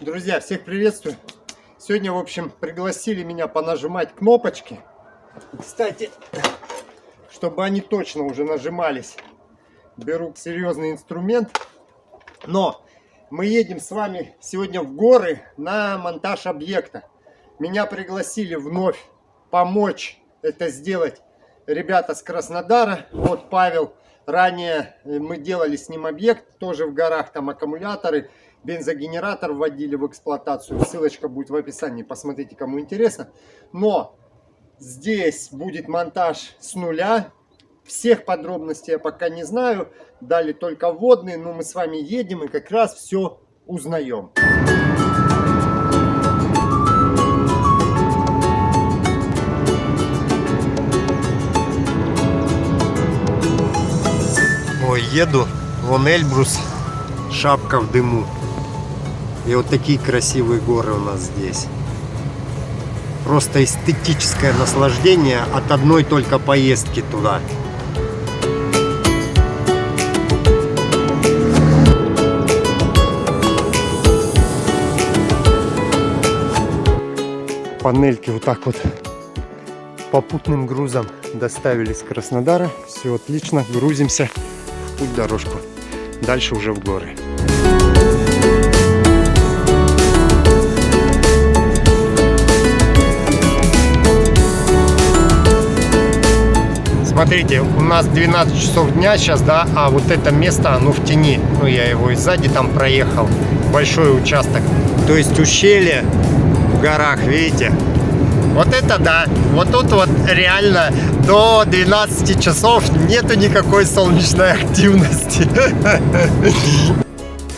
Друзья, всех приветствую. Сегодня, в общем, пригласили меня понажимать кнопочки. Кстати, чтобы они точно уже нажимались, беру серьезный инструмент. Но мы едем с вами сегодня в горы на монтаж объекта. Меня пригласили вновь помочь это сделать ребята с Краснодара. Вот Павел. Ранее мы делали с ним объект, тоже в горах, там аккумуляторы, бензогенератор вводили в эксплуатацию. Ссылочка будет в описании, посмотрите, кому интересно. Но здесь будет монтаж с нуля. Всех подробностей я пока не знаю, дали только вводные, но мы с вами едем и как раз все узнаем. Ой, еду, вон Эльбрус, шапка в дыму. И вот такие красивые горы у нас здесь. Просто эстетическое наслаждение от одной только поездки туда. Панельки вот так вот попутным грузом доставили с Краснодара. Все отлично, грузимся в путь дорожку. Дальше уже в горы. Смотрите, у нас 12 часов дня сейчас, да, а вот это место, оно в тени. Ну, я его и сзади там проехал. Большой участок. То есть ущелье в горах, видите? Вот это да. Вот тут вот реально до 12 часов нету никакой солнечной активности.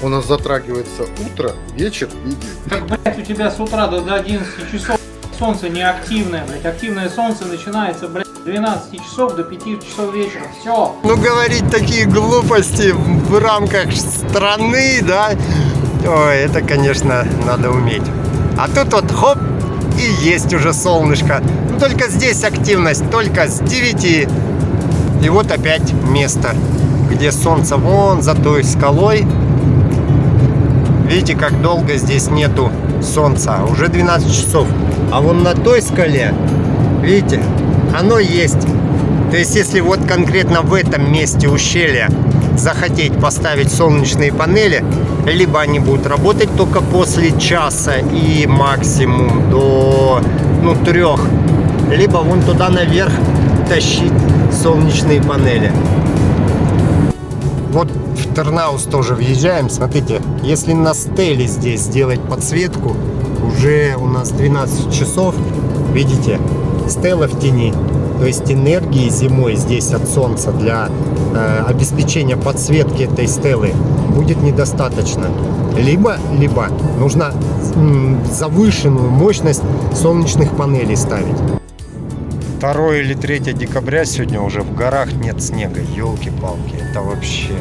У нас затрагивается утро, вечер и день. Так, блядь, у тебя с утра до 11 часов солнце не активное, блядь. Активное солнце начинается, блядь, с 12 часов до 5 часов вечера. Все. Ну, говорить такие глупости в рамках страны, да, ой, это, конечно, надо уметь. А тут вот хоп, и есть уже солнышко. Ну, только здесь активность, только с 9. И вот опять место, где солнце вон за той скалой. Видите, как долго здесь нету солнца. Уже 12 часов. А вон на той скале, видите, оно есть. То есть, если вот конкретно в этом месте ущелья захотеть поставить солнечные панели, либо они будут работать только после часа и максимум до 3, либо вон туда наверх тащить солнечные панели. Вот в Тернаус тоже въезжаем. Смотрите, если на стеле здесь сделать подсветку, уже у нас 12 часов, видите, стела в тени. То есть энергии зимой здесь от солнца для обеспечения подсветки этой стелы будет недостаточно. Либо нужно завышенную мощность солнечных панелей ставить. 2 или 3 декабря сегодня, уже в горах нет снега. Елки-палки, это вообще...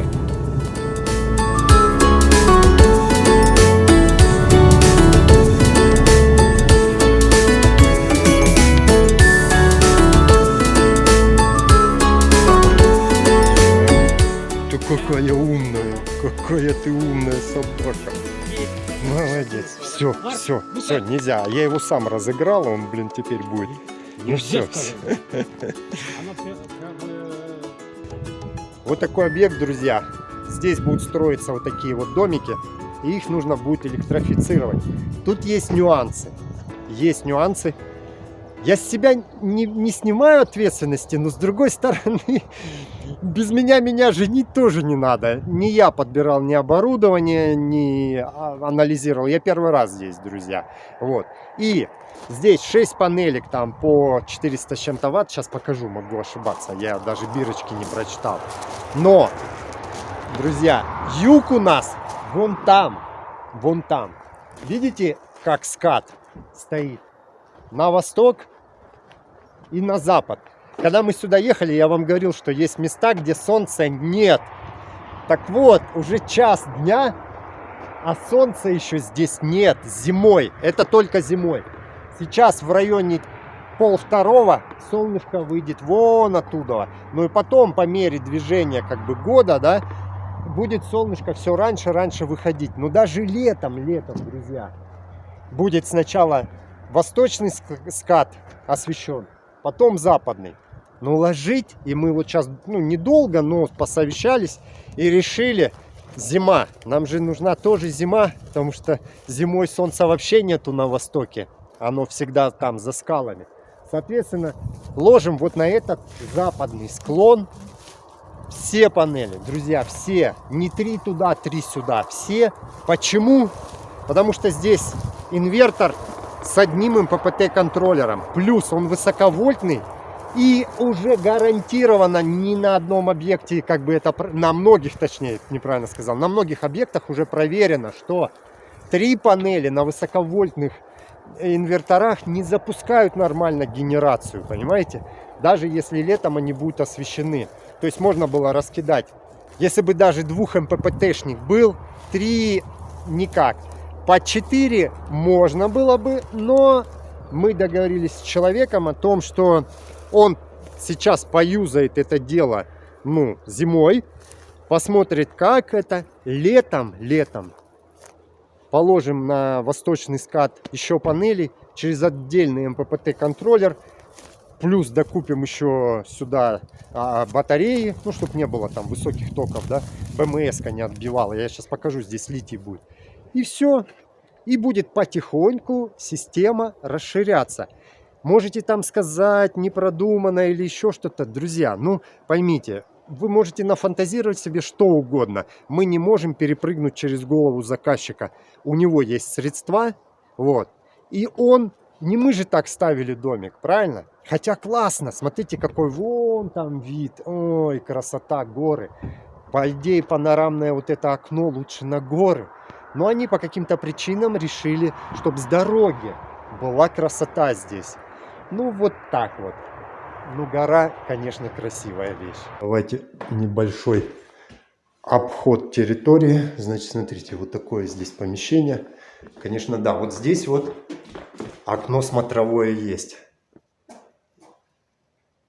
Какая умная, какая ты умная собака. Молодец. Все, нельзя. Я его сам разыграл, он, теперь будет. Ну все. Вот такой объект, друзья. Здесь будут строиться вот такие вот домики, и их нужно будет электрифицировать. Тут есть нюансы. Я с себя не снимаю ответственности, но с другой стороны, без меня женить тоже не надо. Не я подбирал ни оборудование, не анализировал. Я первый раз здесь, друзья. Вот. И здесь 6 панелек там по 400 с чем-то ватт. Сейчас покажу, могу ошибаться. Я даже бирочки не прочитал. Но, друзья, юг у нас вон там. Видите, как скат стоит? На восток и на запад. Когда мы сюда ехали, я вам говорил, что есть места, где солнца нет. Так вот, уже час дня, а солнца еще здесь нет. Зимой. Это только зимой. Сейчас в районе 1:30 солнышко выйдет вон оттуда. Ну и потом, по мере движения года, да, будет солнышко все раньше выходить. Но даже летом, друзья, будет сначала восточный скат освещен, потом западный. Но ложить, и мы вот сейчас, недолго, но посовещались и решили, зима. Нам же нужна тоже зима, потому что зимой солнца вообще нету на востоке. Оно всегда там за скалами. Соответственно, ложим вот на этот западный склон все панели, друзья, все. Не 3 туда, 3 сюда, все. Почему? Потому что здесь инвертор с одним МППТ контроллером. Плюс он высоковольтный. И уже гарантированно ни на одном объекте, как бы это, на многих, точнее, неправильно сказал, на многих объектах уже проверено, что 3 панели на высоковольтных инверторах не запускают нормально генерацию, понимаете? Даже если летом они будут освещены. То есть можно было раскидать. Если бы даже 2 МППТшник был, 3 никак. По 4 можно было бы, но мы договорились с человеком о том, что он сейчас поюзает это дело, зимой, посмотрит, как это. Летом положим на восточный скат еще панели через отдельный МППТ контроллер, плюс докупим еще сюда батареи, чтобы не было там высоких токов, да, БМС-ка не отбивала. Я сейчас покажу, здесь литий будет. И все. И будет потихоньку система расширяться. Можете там сказать, не продумано или еще что-то. Друзья, поймите, вы можете нафантазировать себе что угодно. Мы не можем перепрыгнуть через голову заказчика. У него есть средства, вот. И не мы же так ставили домик, правильно? Хотя классно, смотрите, какой вон там вид. Ой, красота, горы. По идее, панорамное вот это окно лучше на горы. Но они по каким-то причинам решили, чтобы с дороги была красота здесь. Вот так вот. Гора, конечно, красивая вещь. Давайте небольшой обход территории. Значит, смотрите, вот такое здесь помещение. Конечно, да, вот здесь вот окно смотровое есть.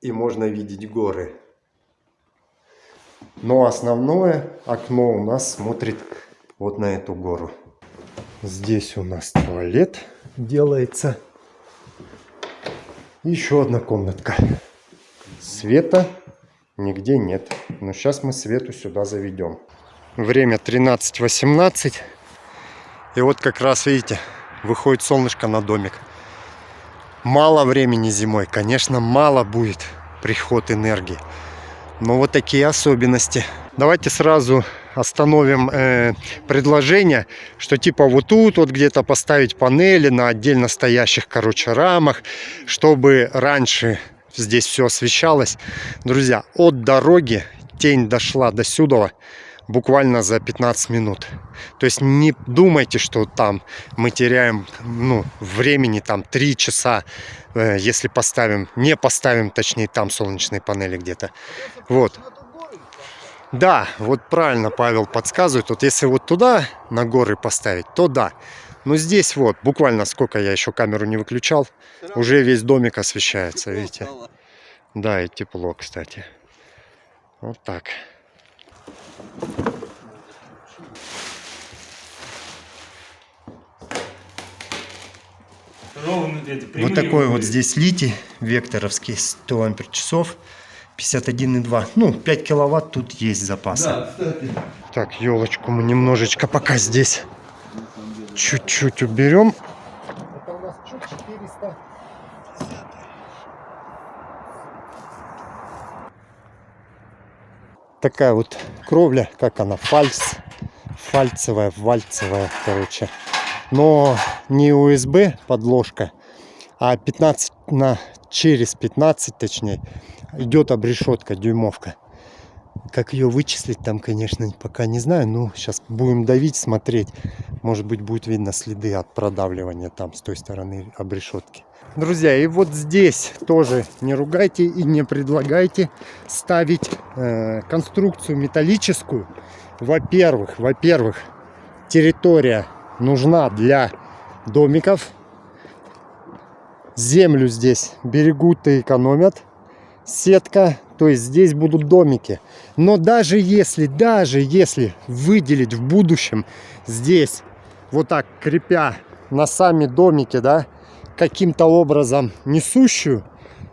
И можно видеть горы. Но основное окно у нас смотрит вот на эту гору. Здесь у нас туалет делается. Еще одна комнатка. Света нигде нет. Но сейчас мы свету сюда заведем. Время 13:18. И вот как раз, видите, выходит солнышко на домик. Мало времени зимой. Конечно, мало будет приход энергии. Но вот такие особенности. Давайте сразу остановим предложение, что типа вот тут вот где-то поставить панели на отдельно стоящих, рамах, чтобы раньше здесь все освещалось. Друзья, от дороги тень дошла до сюда буквально за 15 минут. То есть не думайте, что там мы теряем времени там 3 часа, если не поставим, точнее, там солнечные панели где-то. Вот. Да, вот правильно Павел подсказывает. Вот если вот туда на горы поставить, то да. Но здесь вот, буквально сколько я еще камеру не выключал, уже весь домик освещается, видите? Да, и тепло, кстати. Вот так. Вот такой вот здесь литий векторовский, 100 ампер-часов. 51,2. 5 киловатт тут есть запаса. Да, кстати. Так, елочку мы немножечко пока здесь чуть-чуть уберем. Это у нас чуть 400. Такая вот кровля, как она, вальцевая, короче. Но не USB подложка, а 15 через 15, точнее, идет обрешетка, дюймовка. Как ее вычислить там, конечно, пока не знаю. Но сейчас будем давить, смотреть. Может быть, будет видно следы от продавливания там с той стороны обрешетки. Друзья, и вот здесь тоже не ругайте и не предлагайте ставить конструкцию металлическую. Во-первых, территория нужна для домиков. Землю здесь берегут и экономят. Сетка То есть здесь будут домики. Но даже если выделить в будущем здесь, вот так крепя на сами домики, да, каким-то образом несущую,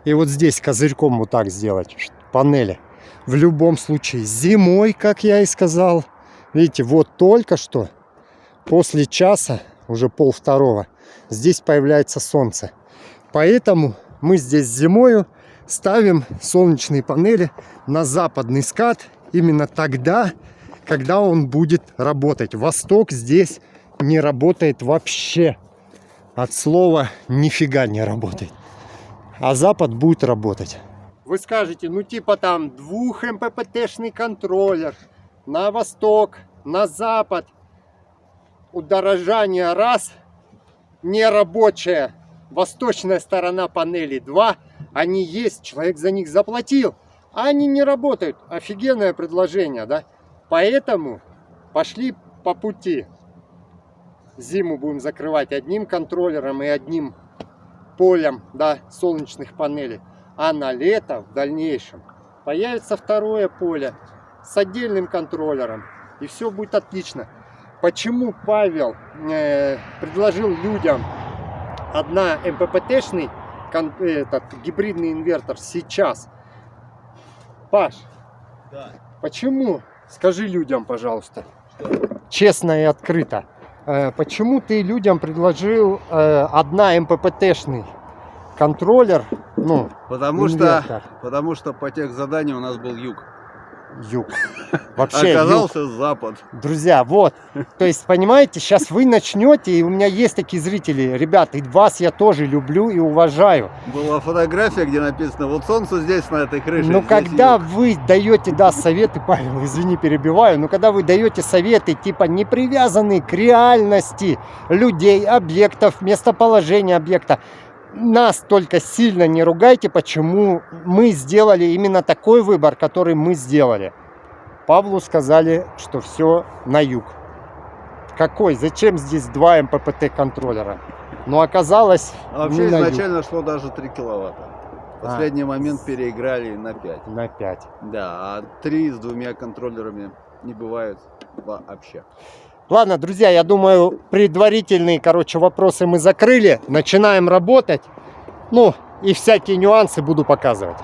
и вот здесь козырьком вот так сделать панели, в любом случае зимой, как я и сказал, видите, вот только что после часа, уже 1:30, здесь появляется солнце. Поэтому мы здесь зимою ставим солнечные панели на западный скат именно тогда, когда он будет работать. Восток здесь не работает вообще. От слова нифига не работает. А запад будет работать. Вы скажете, ну типа там 2 МППТ-шный контроллер на восток, на запад. Удорожание раз, нерабочая восточная сторона панели 2, они есть, человек за них заплатил, а они не работают. Офигенное предложение, да? Поэтому пошли по пути. Зиму будем закрывать одним контроллером и одним полем, да, солнечных панелей. А на лето в дальнейшем появится второе поле с отдельным контроллером. И все будет отлично. Почему Павел предложил людям одна МППТ-шный гибридный инвертор сейчас? Паш, Да. почему? Скажи людям, пожалуйста. Честно и открыто. Почему ты людям предложил одна МППТ-шный контроллер, ну, Потому инвертор? что по тех заданиям у нас был юг. Юг. Вообще Оказался запад. Друзья, вот, то есть, понимаете, сейчас вы начнете, и у меня есть такие зрители, ребята, и вас я тоже люблю и уважаю. Была фотография, где написано, вот солнце здесь, на этой крыше. Но здесь когда юг. вы даете, да, советы, Павел, извини, перебиваю, но когда вы даете советы, типа, не привязанные к реальности людей, объектов, местоположения объекта, нас только сильно не ругайте, почему мы сделали именно такой выбор, который мы сделали. Павлу сказали, что все на юг. Какой? Зачем здесь 2 МППТ контроллера? Но оказалось, А вообще не на юг. изначально шло даже 3 киловатта. В последний момент переиграли на 5. На 5. Да, а 3 с 2 контроллерами не бывает вообще. Ладно, друзья, я думаю, предварительные, вопросы мы закрыли. Начинаем работать. Ну, и всякие нюансы буду показывать.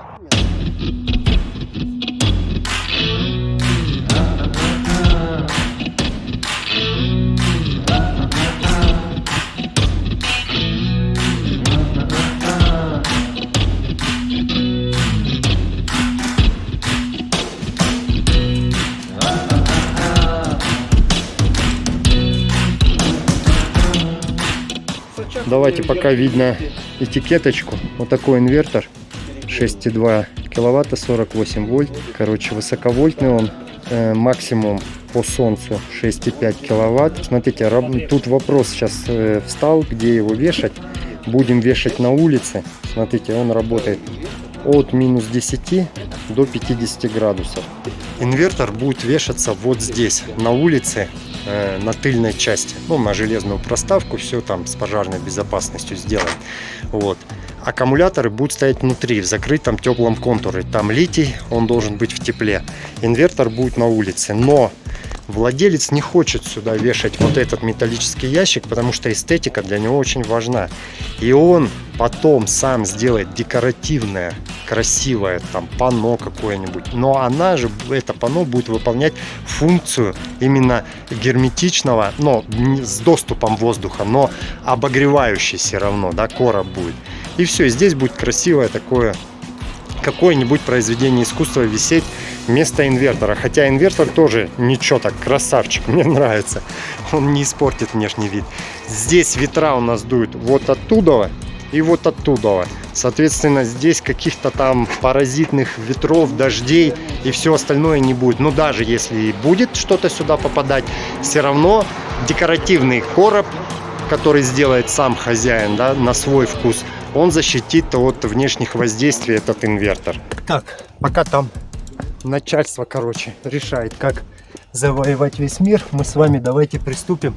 Давайте пока видно этикеточку. Вот такой инвертор. 6,2 киловатта, 48 вольт. Высоковольтный он. Максимум по солнцу 6,5 киловатт. Смотрите, тут вопрос сейчас встал, где его вешать. Будем вешать на улице. Смотрите, он работает от минус 10 до 50 градусов. Инвертор будет вешаться вот здесь, на улице, на тыльной части. Ну, на железную проставку, все там с пожарной безопасностью сделано. Вот. Аккумуляторы будут стоять внутри, в закрытом теплом контуре. Там литий, он должен быть в тепле. Инвертор будет на улице, но владелец не хочет сюда вешать вот этот металлический ящик, потому что эстетика для него очень важна. И он потом сам сделает декоративное, красивое там панно какое-нибудь. Но она же, это панно будет выполнять функцию именно герметичного, но с доступом воздуха, но обогревающий все равно, да, короб будет. И все, здесь будет красивое такое какое-нибудь произведение искусства висеть вместо инвертора. Хотя инвертор тоже ничего так, красавчик, мне нравится. Он не испортит внешний вид. Здесь ветра у нас дуют вот оттуда и вот оттуда. Соответственно, здесь каких-то там паразитных ветров, дождей и все остальное не будет. Но даже если и будет что-то сюда попадать, все равно декоративный короб, который сделает сам хозяин, да, на свой вкус, он защитит от внешних воздействий этот инвертор. Так, пока там начальство, решает, как завоевать весь мир, мы с вами давайте приступим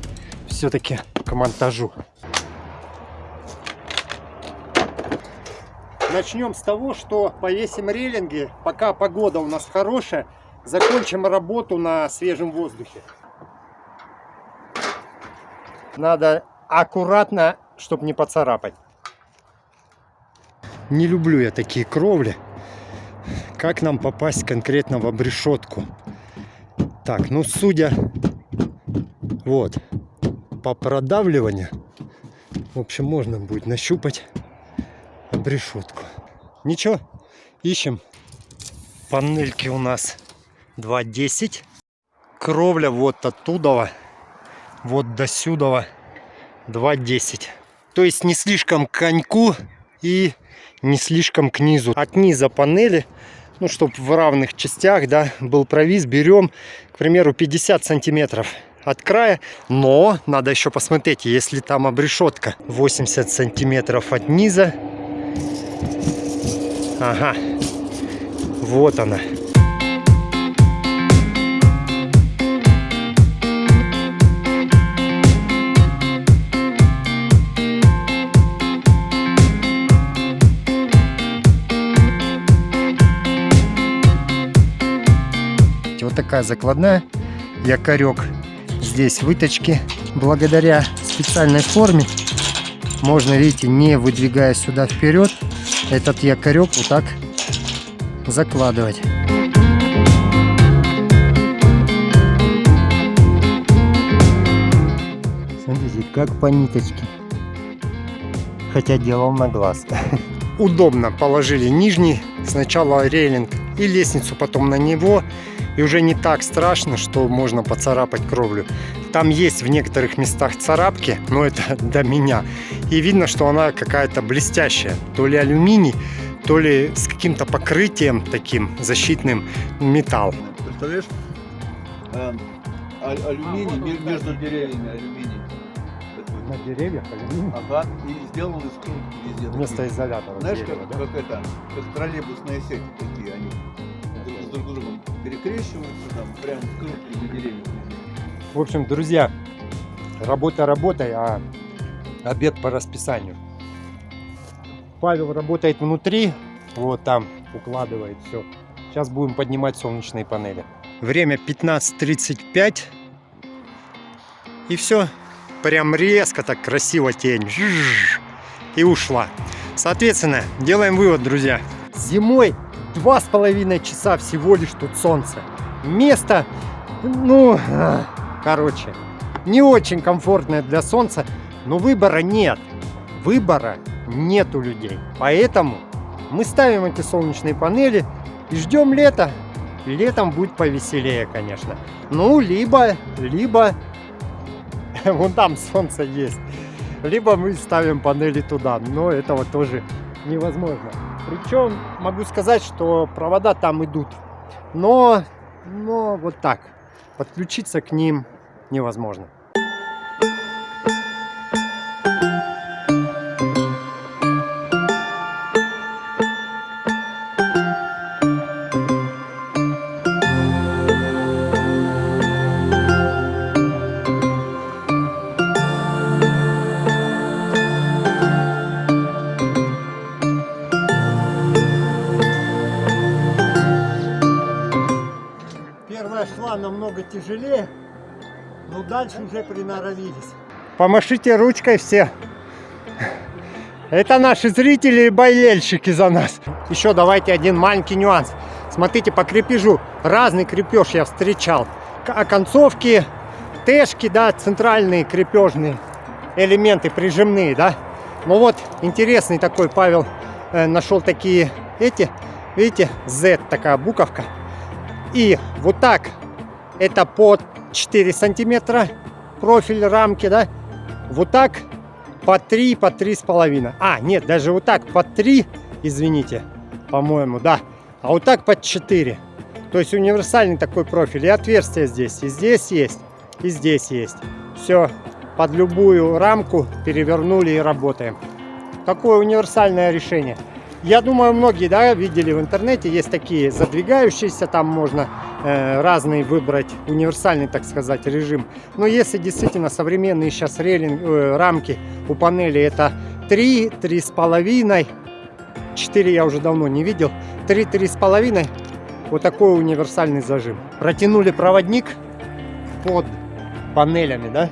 все-таки к монтажу. Начнем с того, что повесим рейлинги, пока погода у нас хорошая, закончим работу на свежем воздухе. Надо аккуратно, чтобы не поцарапать. Не люблю я такие кровли. Как нам попасть конкретно в обрешетку? Так, ну судя вот по продавливанию, в общем, можно будет нащупать обрешетку. Ничего, ищем. Панельки у нас 2,10. Кровля вот оттуда, вот до сюда 2,10. То есть не слишком к коньку и не слишком к низу. От низа панели, ну, чтобы в равных частях, да, был провис, берем, к примеру, 50 сантиметров от края. Но надо еще посмотреть, если там обрешетка 80 сантиметров от низа. Ага, вот она. Вот такая закладная, якорек. Здесь выточки. Благодаря специальной форме можно, видите, не выдвигая сюда вперед, этот якорек вот так закладывать. Смотрите, как по ниточке. Хотя делал на глаз. Удобно положили нижний сначала рейлинг и лестницу потом на него. И уже не так страшно, что можно поцарапать кровлю. Там есть в некоторых местах царапки, но это до меня. И видно, что она какая-то блестящая. То ли алюминий, то ли с каким-то покрытием таким защитным, металл. Представляешь, алюминий между деревьями, алюминий. На деревьях алюминий? Ага, и сделан из крутки везде. Вместо изолятора. Знаешь, дерева, как это, как троллейбусные сети такие, они друг с другом перекрещиваются, там, прямо в крутке на деревьях. В общем, друзья, работа работой, а обед по расписанию. Павел работает внутри, вот там укладывает все. Сейчас будем поднимать солнечные панели. Время 15:35. И все. Прям резко так красиво тень. И ушла. Соответственно, делаем вывод, друзья. Зимой 2,5 часа всего лишь тут солнце. Место, ну, короче, не очень комфортное для солнца, но выбора нет. Выбора нет у людей. Поэтому мы ставим эти солнечные панели и ждем лета. Летом будет повеселее, конечно. Ну, либо вон там солнце есть. Либо мы ставим панели туда, но этого тоже невозможно. Причем могу сказать, что провода там идут, но вот так подключиться к ним невозможно. Первая шла намного тяжелее, но дальше уже приноровились. Помашите ручкой все. Это наши зрители и болельщики за нас. Еще давайте один маленький нюанс. Смотрите, по крепежу разный крепеж я встречал. Оконцовки, тэшки, да, центральные крепежные элементы прижимные, да. Ну вот, интересный такой Павел нашел такие эти, видите, Z такая буковка. И вот так, это по 4 сантиметра профиль рамки, да, вот так по 3, по 3,5. А, нет, даже вот так по 3, извините, по-моему, да, а вот так по 4. То есть универсальный такой профиль, и отверстие здесь есть, и здесь есть. Все, под любую рамку перевернули и работаем. Такое универсальное решение. Я думаю, многие, да, видели в интернете, есть такие задвигающиеся, там можно разный выбрать, универсальный, так сказать, режим. Но если действительно современные сейчас рамки у панели это 3, 3,5, 4 я уже давно не видел. 3-3,5. Вот такой универсальный зажим. Протянули проводник под панелями, да?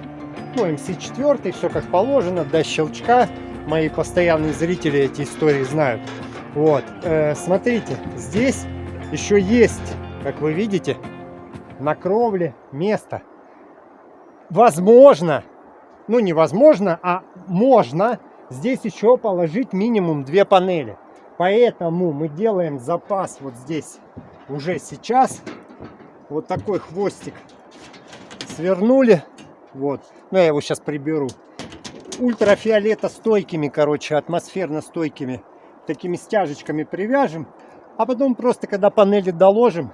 Ну, МС4, все как положено, до щелчка. Мои постоянные зрители эти истории знают. Вот, смотрите, здесь еще есть, как вы видите, на кровле место. Возможно, ну невозможно, а можно здесь еще положить минимум 2 панели. Поэтому мы делаем запас вот здесь уже сейчас. Вот такой хвостик свернули. Вот, ну я его сейчас приберу. Ультрафиолетостойкими, короче, атмосферно стойкими такими стяжечками привяжем. А потом просто, когда панели доложим,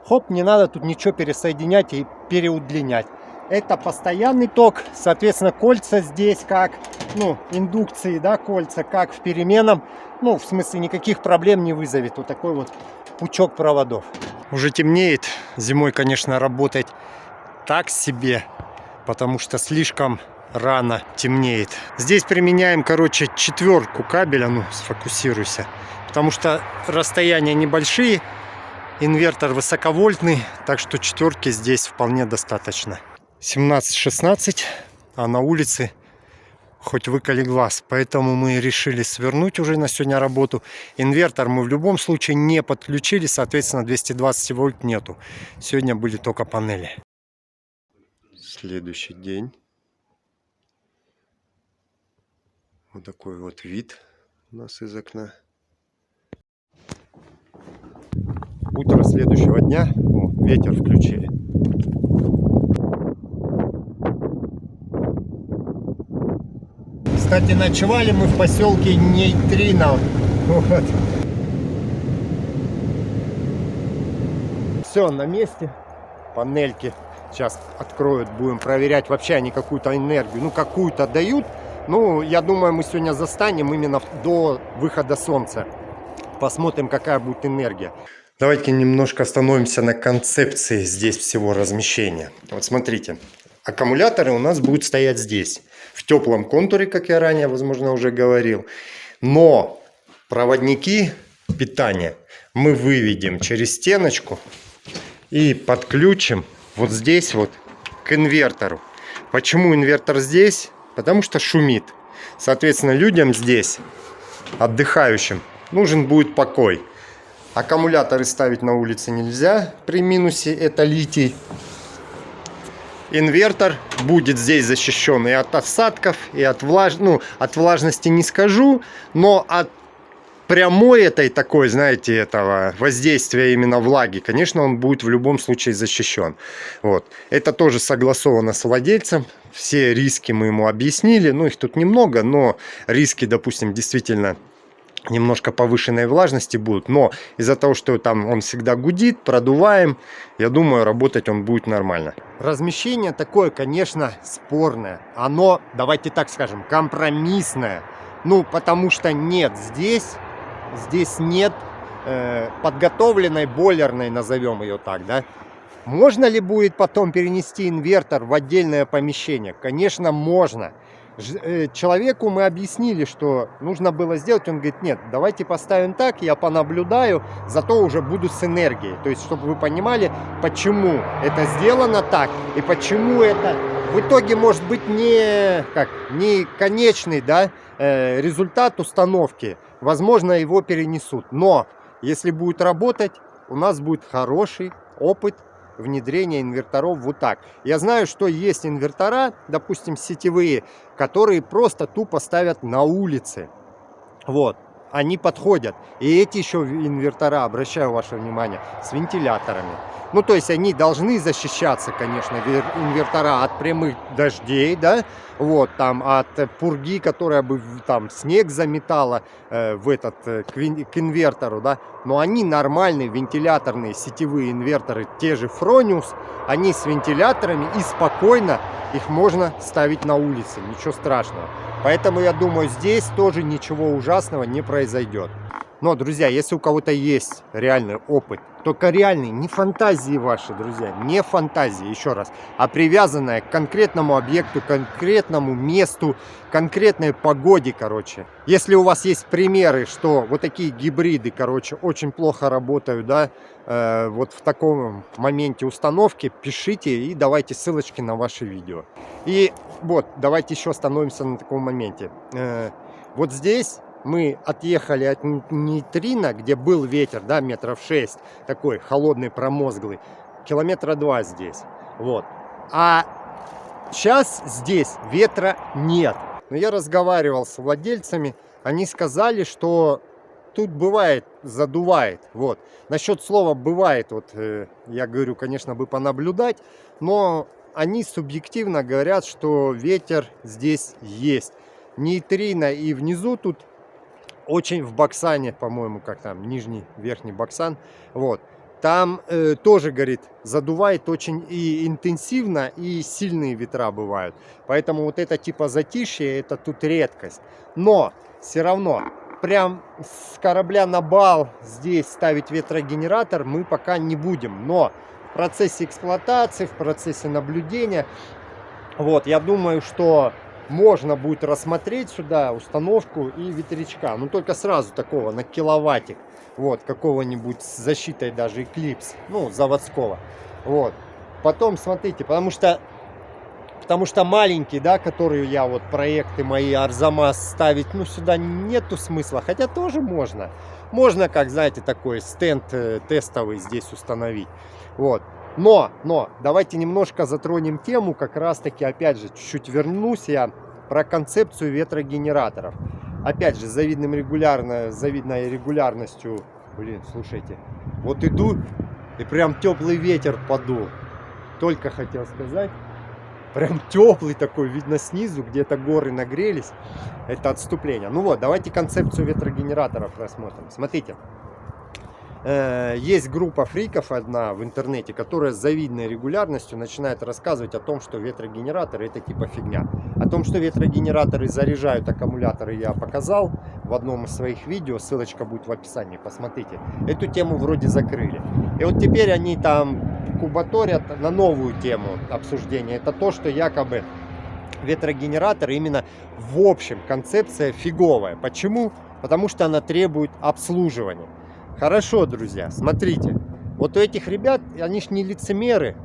хоп, не надо тут ничего пересоединять и переудлинять. Это постоянный ток, соответственно, кольца здесь как, ну, индукции, да, кольца как в переменном. Ну, в смысле, никаких проблем не вызовет. Вот такой вот пучок проводов. Уже темнеет. Зимой, конечно, работать так себе, потому что слишком рано темнеет. Здесь применяем, короче, 4 кабеля. Ну, сфокусируйся. Потому что расстояния небольшие. Инвертор высоковольтный. Так что 4 здесь вполне достаточно. 17-16. А на улице хоть выколи глаз. Поэтому мы решили свернуть уже на сегодня работу. Инвертор мы в любом случае не подключили. Соответственно, 220 вольт нету. Сегодня были только панели. Следующий день. Вот такой вот вид у нас из окна. Утро следующего дня. О, ветер включили. Кстати, ночевали мы в поселке Нейтрино. Вот. Все на месте. Панельки сейчас откроют, будем проверять, вообще они какую-то энергию, ну какую-то дают. Ну, я думаю, мы сегодня застанем именно до выхода солнца. Посмотрим, какая будет энергия. Давайте немножко остановимся на концепции здесь всего размещения. Вот смотрите, аккумуляторы у нас будут стоять здесь. В теплом контуре, как я ранее, возможно, уже говорил. Но проводники питания мы выведем через стеночку и подключим вот здесь вот к инвертору. Почему инвертор здесь? Потому что шумит. Соответственно, людям здесь, отдыхающим, нужен будет покой. Аккумуляторы ставить на улице нельзя при минусе, это литий. Инвертор будет здесь защищен и от осадков, и от влажности не скажу, но от прямой этой такой, знаете, этого воздействия именно влаги, конечно, он будет в любом случае защищен. Вот. Это тоже согласовано с владельцем. Все риски мы ему объяснили. Ну, их тут немного, но риски, допустим, действительно немножко повышенной влажности будут. Но из-за того, что там он всегда гудит, продуваем, я думаю, работать он будет нормально. Размещение такое, конечно, спорное. Оно, давайте так скажем, компромиссное. Ну, потому что нет здесь нет подготовленной бойлерной, назовем ее так, да. Можно ли будет потом перенести инвертор в отдельное помещение? Конечно, можно. Человеку мы объяснили, что нужно было сделать. Он говорит, нет, давайте поставим так, я понаблюдаю, зато уже буду с энергией. То есть, чтобы вы понимали, почему это сделано так и почему это в итоге может быть не конечный, да, результат установки. Возможно, его перенесут. Но если будет работать, у нас будет хороший опыт внедрения инверторов вот так. Я знаю, что есть инвертора, допустим, сетевые, которые просто тупо ставят на улице. Вот. Они подходят. И эти еще инвертора, обращаю ваше внимание, с вентиляторами. Ну, то есть они должны защищаться, конечно, инвертора от прямых дождей, да, вот, там, от пурги, которая бы там снег заметала к инвертору, да, но они нормальные вентиляторные сетевые инверторы, те же Fronius, они с вентиляторами и спокойно их можно ставить на улице, ничего страшного. Поэтому я думаю, здесь тоже ничего ужасного не произойдет. Но, друзья, если у кого-то есть реальный опыт, только реальный, не фантазии ваши, друзья, не фантазии, еще раз, а привязанная к конкретному объекту, конкретному месту, конкретной погоде, короче. Если у вас есть примеры, что вот такие гибриды, короче, очень плохо работают, да, вот в таком моменте установки, пишите и давайте ссылочки на ваши видео. И вот, давайте еще остановимся на таком моменте. Вот здесь мы отъехали от Нейтрино, где был ветер, да, метров 6, такой холодный, промозглый, километра 2 здесь, вот. А сейчас здесь ветра нет. Но я разговаривал с владельцами, они сказали, что тут бывает, задувает, вот. Насчет слова бывает, вот, я говорю, конечно, бы понаблюдать, но они субъективно говорят, что ветер здесь есть. Нейтрино и внизу тут очень в Баксане, по-моему, как там, нижний, верхний Баксан, вот, там тоже, говорит, задувает очень и интенсивно, и сильные ветра бывают, поэтому вот это типа затишье, это тут редкость, но все равно, прям с корабля на бал здесь ставить ветрогенератор мы пока не будем, но в процессе эксплуатации, в процессе наблюдения, вот, я думаю, что можно будет рассмотреть сюда установку и ветрячка. Ну, только сразу такого, на киловаттик. Вот, какого-нибудь с защитой даже Eclipse. Ну, заводского. Вот. Потом, смотрите, потому что маленький, да, который я, вот, проекты мои Арзамас ставить, ну, сюда нету смысла. Хотя тоже можно. Можно, как, знаете, такой стенд тестовый здесь установить. Вот. Но, давайте немножко затронем тему, как раз таки, опять же, чуть-чуть вернусь я про концепцию ветрогенераторов. Опять же, завидной регулярностью, блин, слушайте, вот иду, и прям теплый ветер подул. Только хотел сказать, прям теплый такой, видно снизу, где-то горы нагрелись, это отступление. Ну вот, давайте концепцию ветрогенераторов рассмотрим. Смотрите. Есть группа фриков одна в интернете, которая с завидной регулярностью начинает рассказывать о том, что ветрогенераторы это типа фигня. О том, что ветрогенераторы заряжают аккумуляторы, я показал в одном из своих видео, ссылочка будет в описании, посмотрите. Эту тему вроде закрыли. И вот теперь они там кубаторят на новую тему обсуждения. Это то, что якобы ветрогенераторы именно в общем концепция фиговая. Почему? Потому что она требует обслуживания. Хорошо, друзья, смотрите, вот у этих ребят, они ж не лицемеры,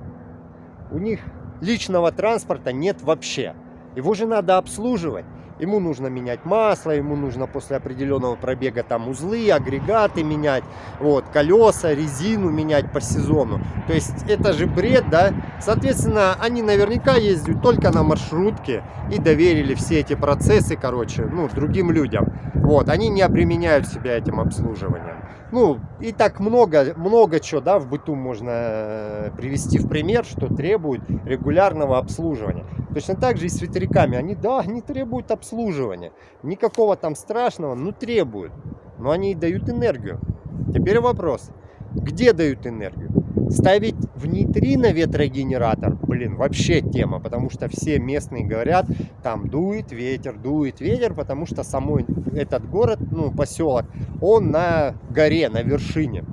у них личного транспорта нет вообще, его же надо обслуживать, ему нужно менять масло, ему нужно после определенного пробега там узлы, агрегаты менять, вот, колеса, резину менять по сезону, то есть это же бред, да, соответственно, они наверняка ездят только на маршрутке и доверили все эти процессы, короче, ну, другим людям, вот, они не обременяют себя этим обслуживанием. Ну, и так много чего, да, в быту можно привести в пример, что требует регулярного обслуживания. Точно так же и с ветряками. Они требуют обслуживания. Никакого там страшного, но требуют. Но они и дают энергию. Теперь вопрос. Где дают энергию? Ставить в нейтрино ветрогенератор, блин, вообще тема, потому что все местные говорят, там дует ветер, потому что самой этот город, ну, поселок, он на горе, на вершине,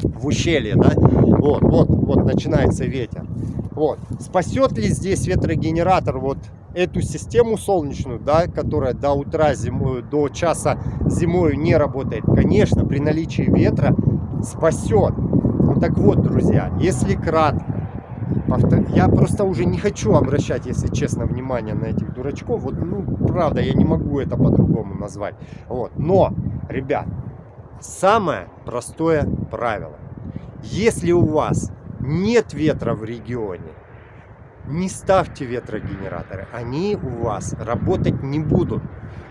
в ущелье, да, вот начинается ветер. Вот, спасет ли здесь ветрогенератор вот эту систему солнечную, да, которая до утра зимой, до часа зимой не работает? Конечно, при наличии ветра спасет. Ну так вот, друзья, если кратко, я просто уже не хочу обращать, если честно, внимание на этих дурачков. Вот, ну, правда, я не могу это по-другому назвать. Вот. Но, ребят, самое простое правило. Если у вас нет ветра в регионе, не ставьте ветрогенераторы. Они у вас работать не будут.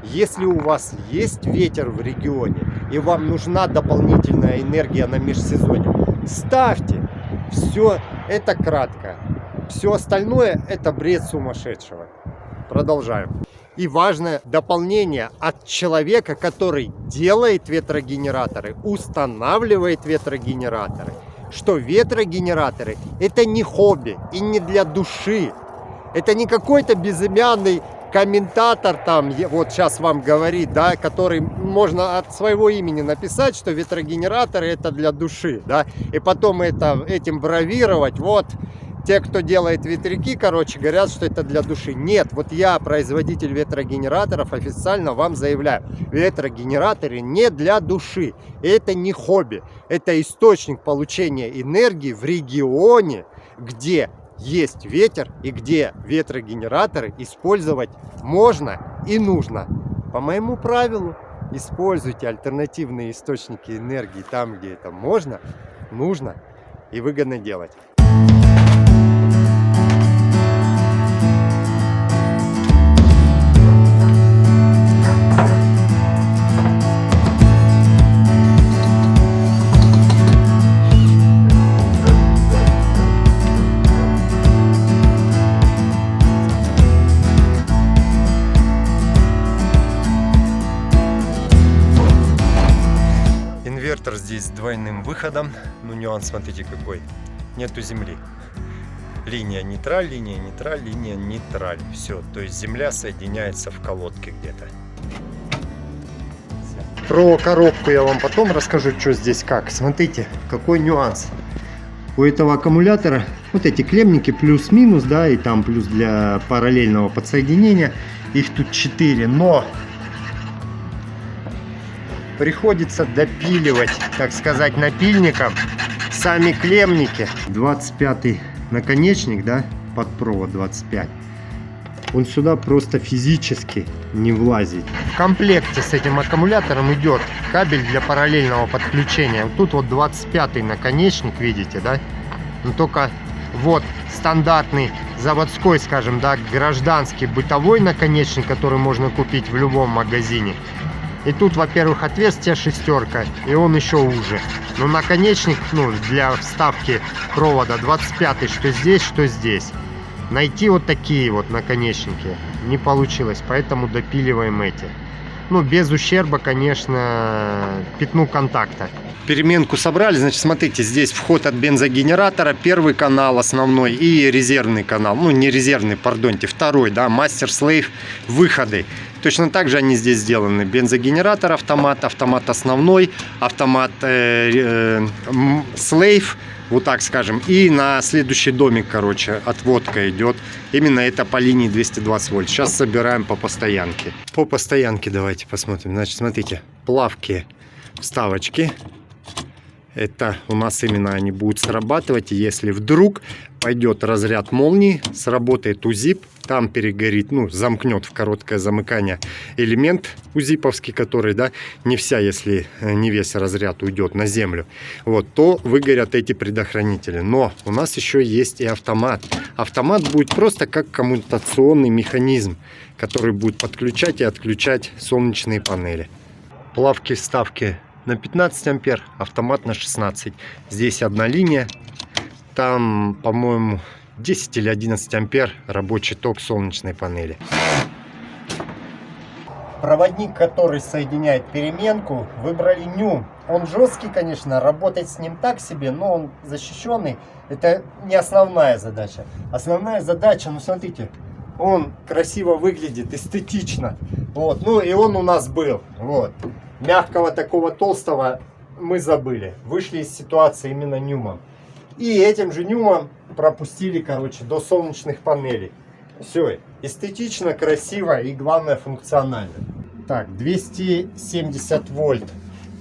Если у вас есть ветер в регионе и вам нужна дополнительная энергия на межсезонье, ставьте. Все это кратко. Все остальное это бред сумасшедшего. Продолжаем. И важное дополнение от человека, который делает ветрогенераторы, устанавливает ветрогенераторы, что ветрогенераторы это не хобби и не для души. Это не какой-то безымянный комментатор там, вот сейчас вам говорит, да, который можно от своего имени написать, что ветрогенераторы это для души, да, и потом этим бравировать, вот, те, кто делает ветряки, короче, говорят, что это для души. Нет, вот я, производитель ветрогенераторов, официально вам заявляю, ветрогенераторы не для души, это не хобби, это источник получения энергии в регионе, где есть ветер и где ветрогенераторы использовать можно и нужно. По моему правилу, используйте альтернативные источники энергии там, где это можно, нужно и выгодно делать. Инвертор здесь с двойным выходом, ну нюанс смотрите какой, нету земли. Линия нейтраль, линия нейтраль, линия нейтраль, все, то есть земля соединяется в колодке где-то. Про коробку я вам потом расскажу, что здесь как. Смотрите, какой нюанс. У этого аккумулятора вот эти клеммники плюс-минус, да, и там плюс для параллельного подсоединения, их тут 4, но приходится допиливать, так сказать, напильником сами клеммники. 25-й наконечник, да, под провод 25. Он сюда просто физически не влазит. В комплекте с этим аккумулятором идет кабель для параллельного подключения. Вот тут вот 25-й наконечник, видите, да? Но только вот стандартный заводской, скажем, да, гражданский бытовой наконечник, который можно купить в любом магазине. И тут, во-первых, отверстие шестерка, и он еще уже. Но наконечник, ну, для вставки провода 25-й, что здесь, что здесь. Найти вот такие вот наконечники не получилось, поэтому допиливаем эти. Ну, без ущерба, конечно, пятну контакта. Переменку собрали, значит, смотрите, здесь вход от бензогенератора, первый канал основной и резервный канал. Ну, не резервный, пардоньте, второй, да, мастер-слейв, выходы. Точно так же они здесь сделаны. Бензогенератор, автомат, автомат основной, автомат слейв, вот так скажем. И на следующий домик, короче, отводка идет. Именно это по линии 220 вольт. Сейчас собираем по постоянке. По постоянке давайте посмотрим. Значит, смотрите, плавки, вставочки. Это у нас именно они будут срабатывать. Если вдруг пойдет разряд молнии, сработает УЗИП, там перегорит, ну, замкнет в короткое замыкание элемент УЗИПовский, который, да, не вся, если не весь разряд уйдет на землю, вот, то выгорят эти предохранители. Но у нас еще есть и автомат. Автомат будет просто как коммутационный механизм, который будет подключать и отключать солнечные панели. Плавки, вставки на 15 ампер, автомат на 16. Здесь одна линия, там, по-моему, 10 или 11 ампер рабочий ток солнечной панели. Проводник, который соединяет переменку, выбрали Нюм. Он жесткий, конечно, работать с ним так себе, но он защищенный. Это не основная задача. Основная задача, ну смотрите, он красиво выглядит, эстетично. Вот, ну и он у нас был. Вот. Мягкого такого толстого мы забыли. Вышли из ситуации именно Нюмом. И этим же Нюмом пропустили, короче, до солнечных панелей. Все, эстетично, красиво и, главное, функционально. Так, 270 вольт.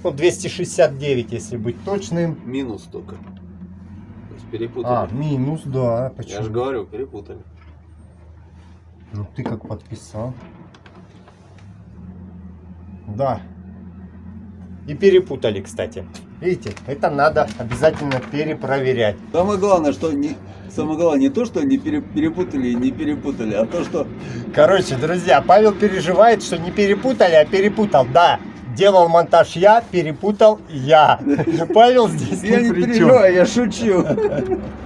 Ну, 269, если быть точным. Минус только. То есть перепутали. Минус, да. Почему? Я же говорю, перепутали. Ну, ты как подписал. Да. И перепутали, кстати. Видите, это надо обязательно перепроверять. Самое главное, не то, что не перепутали и не перепутали, а то, что... Короче, друзья, Павел переживает, что не перепутали, а перепутал. Да, делал монтаж я, перепутал я. Павел здесь я не переживаю, я шучу.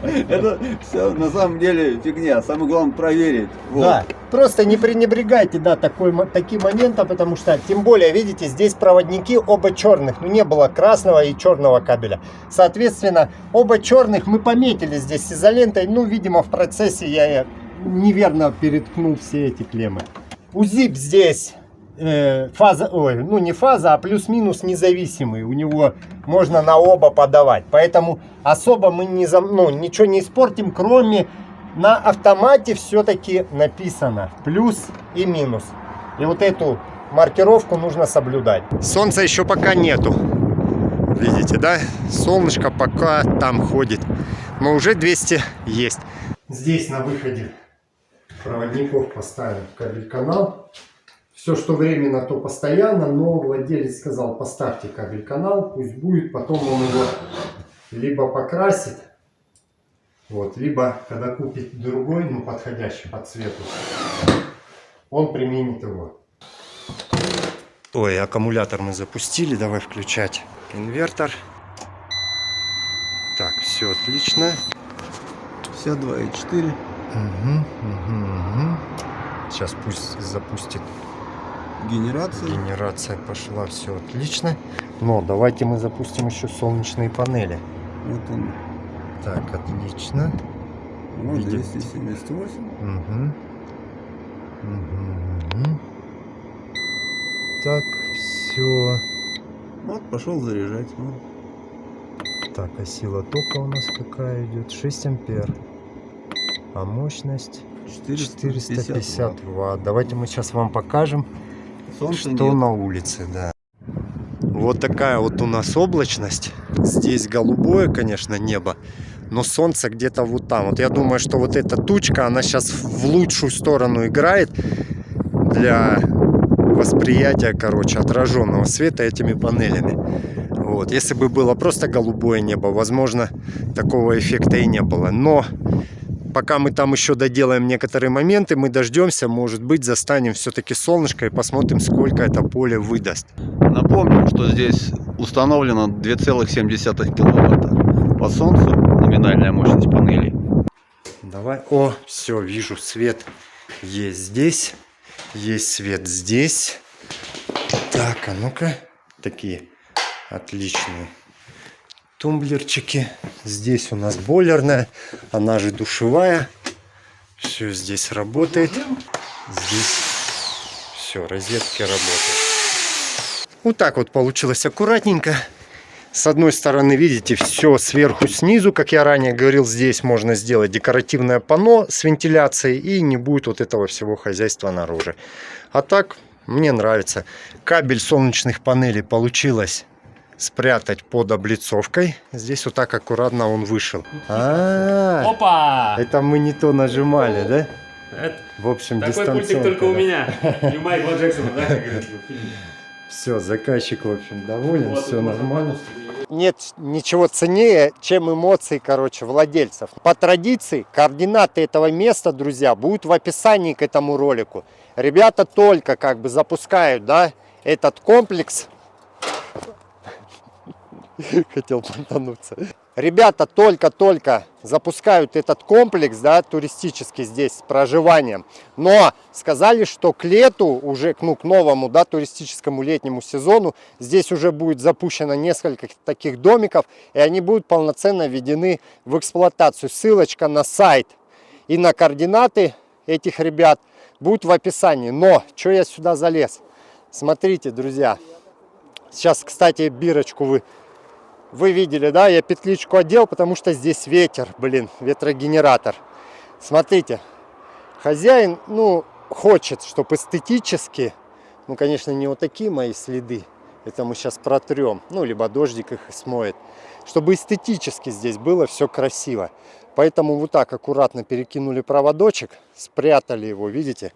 Это все на самом деле фигня. Самое главное проверить. Да, просто не пренебрегайте, да, таким моментом, потому что, тем более, видите, здесь проводники оба черных. Ну, не было красного и черного кабеля. Соответственно, оба черных мы пометили здесь изолентой. Ну, видимо, в процессе я неверно переткнул все эти клеммы. УЗИП здесь фаза, ну не фаза, а плюс-минус независимый. У него можно на оба подавать. Поэтому особо мы ничего не испортим, кроме на автомате все-таки написано плюс и минус. И вот эту маркировку нужно соблюдать. Солнца еще пока нету. Видите, да? Солнышко пока там ходит. Но уже 200 есть. Здесь на выходе проводников поставим кабель-канал. Все, что временно, то постоянно. Но владелец сказал, поставьте кабель-канал, пусть будет. Потом он его либо покрасит, вот, либо когда купит другой, ну, подходящий по цвету, он применит его. Ой, аккумулятор мы запустили. Давай включать инвертор. Так, все отлично. 52,4. Угу. Сейчас пусть запустит. Генерация. Генерация пошла, все отлично. Но давайте мы запустим еще солнечные панели. Вот он. Так, отлично. Вот Видим. 278. Угу. Так, все. Вот, пошел заряжать. Вот. Так, а сила тока у нас какая идет? 6 ампер. А мощность 450 ватт. Давайте мы сейчас вам покажем, Солнца что нет. на улице. Да. Вот такая вот у нас облачность. Здесь голубое, конечно, небо. Но солнце где-то вот там. Вот я думаю, что вот эта тучка, она сейчас в лучшую сторону играет для восприятия, короче, отраженного света этими панелями. Вот. Если бы было просто голубое небо, возможно, такого эффекта и не было. Но пока мы там еще доделаем некоторые моменты, мы дождемся, может быть, застанем все-таки солнышко и посмотрим, сколько это поле выдаст. Напомним, что здесь установлено 2,7 киловатта. По солнцу номинальная мощность панелей. Давай. О, все, вижу, свет есть здесь. Есть свет здесь. Так, а ну-ка. Такие отличные тумблерчики. Здесь у нас бойлерная, она же душевая. Все здесь работает. Здесь все, розетки работают. Вот так вот получилось аккуратненько. С одной стороны, видите, все сверху, снизу, как я ранее говорил, здесь можно сделать декоративное панно с вентиляцией, и не будет вот этого всего хозяйства наружу. А так, мне нравится. Кабель солнечных панелей получилось спрятать под облицовкой. Здесь вот так аккуратно он вышел. Опа! Это мы не то нажимали, да? Это В общем, такой пультик только у меня. И у Майкла Джексона, да, как говорится в фильме. Все, заказчик, в общем, доволен, Вот, все вот, нормально. Нет ничего ценнее, чем эмоции, короче, владельцев. По традиции, координаты этого места, друзья, будут в описании к этому ролику. Ребята только как бы запускают, да, этот комплекс. Хотел понтануться. Ребята только-только запускают этот комплекс, да, туристический здесь с проживанием. Но сказали, что к лету, уже к новому, да, туристическому летнему сезону, здесь уже будет запущено несколько таких домиков, и они будут полноценно введены в эксплуатацию. Ссылочка на сайт и на координаты этих ребят будет в описании. Но, что я сюда залез? Смотрите, друзья. Сейчас, кстати, бирочку вы видели, да, я петличку одел, потому что здесь ветер, блин, ветрогенератор. Смотрите, хозяин, ну, хочет, чтобы эстетически, ну, конечно, не вот такие мои следы, это мы сейчас протрем, ну, либо дождик их смоет, чтобы эстетически здесь было все красиво. Поэтому вот так аккуратно перекинули проводочек, спрятали его, видите,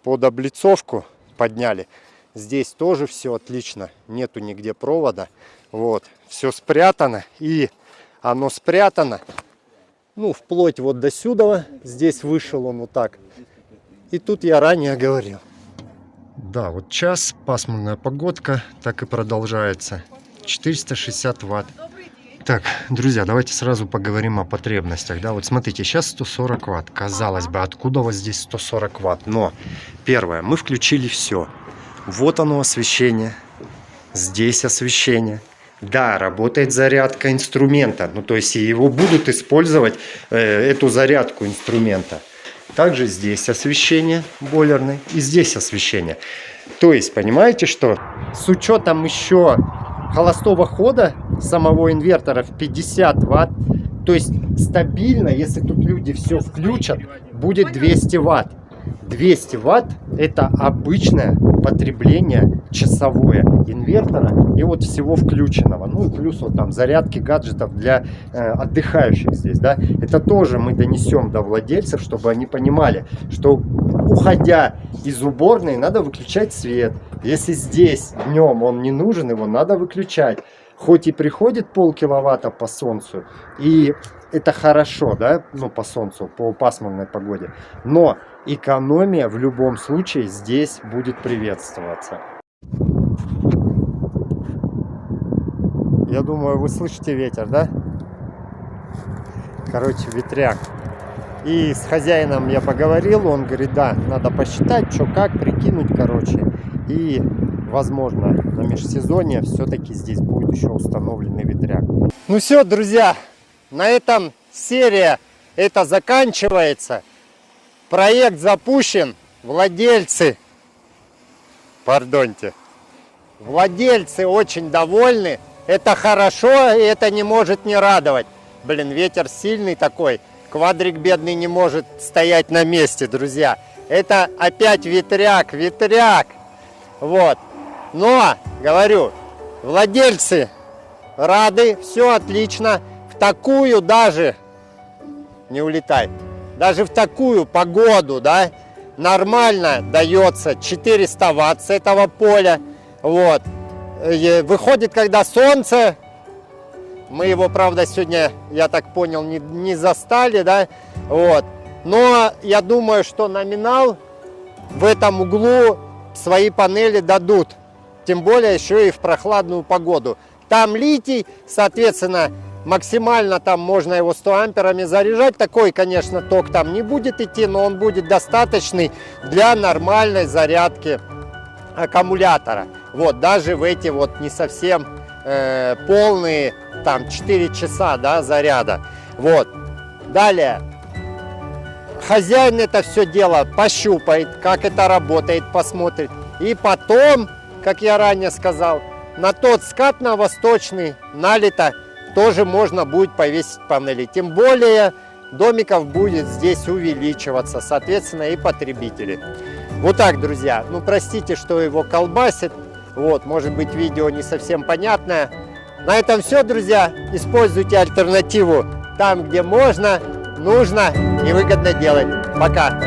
под облицовку подняли. Здесь тоже все отлично, нету нигде провода. Вот, все спрятано, и оно спрятано, ну, вплоть вот до сюда. Здесь вышел он вот так. И тут я ранее говорил. Да, вот час, пасмурная погодка, так и продолжается. 460 ватт. Так, друзья, давайте сразу поговорим о потребностях. Да, вот смотрите, сейчас 140 ватт. Казалось бы, откуда вот здесь 140 ватт? Но, первое, мы включили все. Вот оно освещение. Здесь освещение. Да, работает зарядка инструмента. Ну, то есть его будут использовать, эту зарядку инструмента. Также здесь освещение бойлерное и здесь освещение. То есть, понимаете, что с учетом еще холостого хода самого инвертора в 50 Вт, то есть стабильно, если тут люди все включат, будет 200 Вт. 200 Вт это обычное потребление часовое инвертора и вот всего включенного. Ну и плюс вот там зарядки гаджетов для отдыхающих здесь, да. Это тоже мы донесем до владельцев, чтобы они понимали, что уходя из уборной надо выключать свет. Если здесь днем он не нужен, его надо выключать. Хоть и приходит полкиловатта по солнцу, и это хорошо, да, ну по солнцу, по пасмурной погоде, но экономия в любом случае здесь будет приветствоваться. Я думаю, вы слышите ветер, да? Короче, ветряк. И с хозяином я поговорил, он говорит, да, надо посчитать, что как, прикинуть, короче. И, возможно, на межсезонье все-таки здесь будет еще установленный ветряк. Ну все, друзья, на этом серия это заканчивается. Проект запущен. Владельцы, пардоньте, владельцы очень довольны. Это хорошо, и это не может не радовать. Блин, ветер сильный такой. Квадрик бедный не может стоять на месте, друзья. Это опять ветряк, ветряк. Вот. Но, говорю, владельцы рады, все отлично. В такую даже, не улетай, даже в такую погоду, да, нормально дается 400 Вт с этого поля. Вот. И выходит, когда солнце, мы его, правда, сегодня, я так понял, не застали, да, вот. Но я думаю, что номинал в этом углу свои панели дадут. Тем более еще и в прохладную погоду. Там литий, соответственно, максимально там можно его 100 амперами заряжать. Такой, конечно, ток там не будет идти, но он будет достаточный для нормальной зарядки аккумулятора. Вот, даже в эти вот не совсем полные, там 4 часа, да, заряда. Вот. Далее. Хозяин это все дело пощупает, как это работает, посмотрит. И потом, как я ранее сказал, на тот скат на восточный налито тоже можно будет повесить панели. Тем более домиков будет здесь увеличиваться, соответственно, и потребители. Вот так, друзья. Ну, простите, что его колбасит. Вот, может быть, видео не совсем понятное. На этом все, друзья. Используйте альтернативу там, где можно, нужно и выгодно делать. Пока.